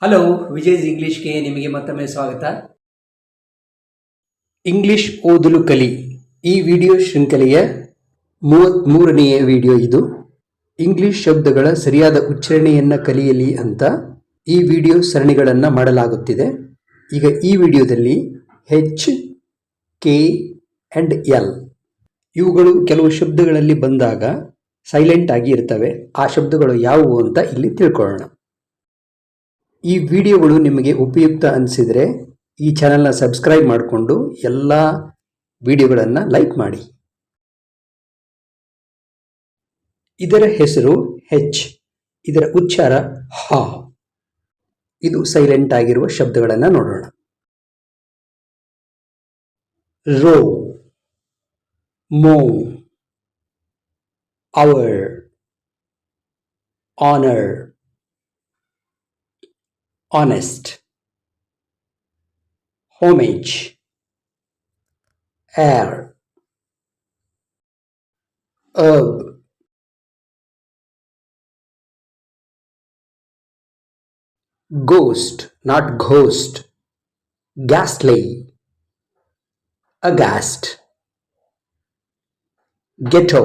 Hello, Vijay's ಇಂಗ್ಲಿಷ್ಗೆ ನಿಮಗೆ ಮತ್ತೊಮ್ಮೆ ಸ್ವಾಗತ. ಇಂಗ್ಲಿಷ್ ಓದಲು ಕಲಿ ಈ ವಿಡಿಯೋ ಶೃಂಖಲೆಯ 33ನೆಯ ವಿಡಿಯೋ ಇದು. ಇಂಗ್ಲಿಷ್ ಶಬ್ದಗಳ ಸರಿಯಾದ ಉಚ್ಚಾರಣೆಯನ್ನು ಕಲಿಯಲಿ ಅಂತ ಈ ವಿಡಿಯೋ ಸರಣಿಗಳನ್ನು ಮಾಡಲಾಗುತ್ತಿದೆ. ಈಗ ಈ ವಿಡಿಯೋದಲ್ಲಿ ಹೆಚ್, ಕೆ ಆ್ಯಂಡ್ ಎಲ್ ಇವುಗಳು ಕೆಲವು ಶಬ್ದಗಳಲ್ಲಿ ಬಂದಾಗ ಸೈಲೆಂಟ್ ಆಗಿ ಇರ್ತವೆ. ಆ ಶಬ್ದಗಳು ಯಾವುವು ಅಂತ ಇಲ್ಲಿ ತಿಳ್ಕೊಳ್ಳೋಣ. ಈ ವಿಡಿಯೋಗಳು ನಿಮಗೆ ಉಪಯುಕ್ತ ಅನಿಸಿದರೆ ಈ ಚಾನಲ್ನ ಸಬ್ಸ್ಕ್ರೈಬ್ ಮಾಡಿಕೊಂಡು ಎಲ್ಲ ವಿಡಿಯೋಗಳನ್ನು ಲೈಕ್ ಮಾಡಿ. ಇದರ ಹೆಸರು ಹೆಚ್, ಇದರ ಉಚ್ಚಾರ ಹಾ. ಇದು ಸೈಲೆಂಟ್ ಆಗಿರುವ ಶಬ್ದಗಳನ್ನು ನೋಡೋಣ. Row, mow, hour, honour, honest, homage, heir, herb, ghost, not ghost, ghastly, aghast, ghetto,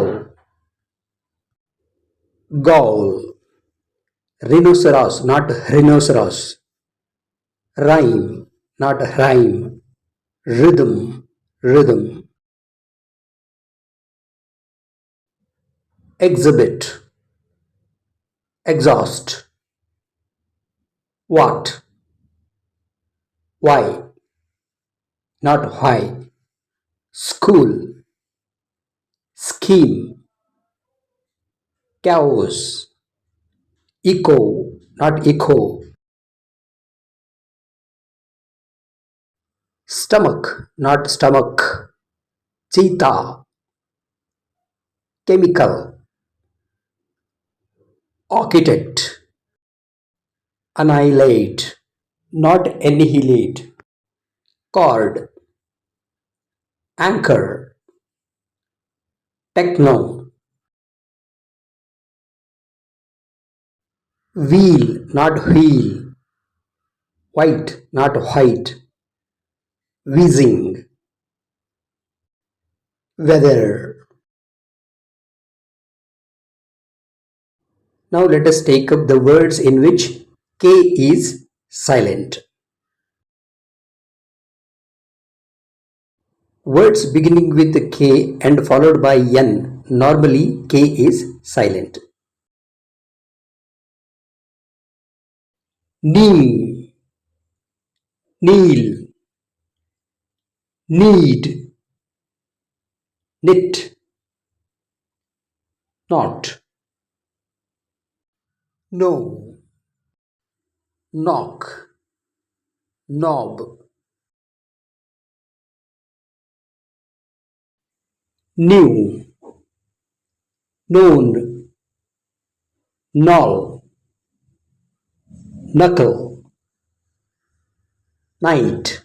gaul, rhinoceros, not rhinoceros, rhyme, not rhyme, rhythm, rhythm, exhibit, exhaust, what, why, not why, school, scheme, chaos, echo, not echo, stomach, not stomach, cheetah, chemical, architect, annihilate, not annihilate, cord, anchor, techno, wheel, not wheel, white, not white, wheezing, weather. Now let us take up the words in which K is silent. Words beginning with K and followed by N, normally K is silent. Knee, kneel, need, knit, knot, know, knock, knob, new, known, null, knuckle, night,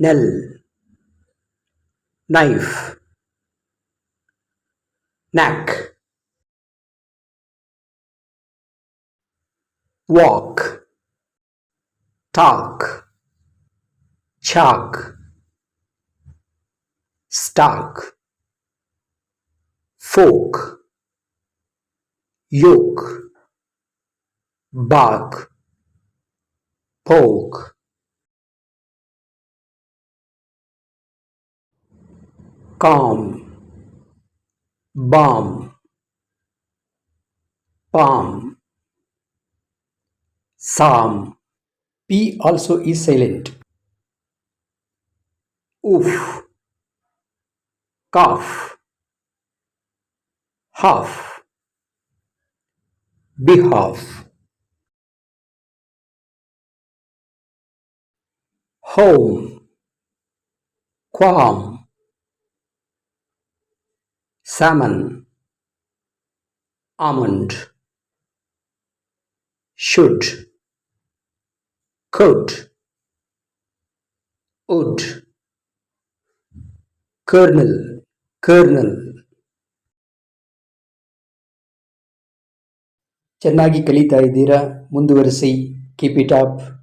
knell, knife, knack, walk, talk, chalk, stark, folk, yoke, bark, poke, calm, balm, palm, psalm. P also is silent. Oof, cough, half, behalf, home, qualm, salmon, almond, should, could, would, kernel, kernel, ಚೆನ್ನಾಗಿ ಕಲಿತಾ ಇದ್ದೀರಾ, ಮುಂದುವರಿಸಿ. Keep it up.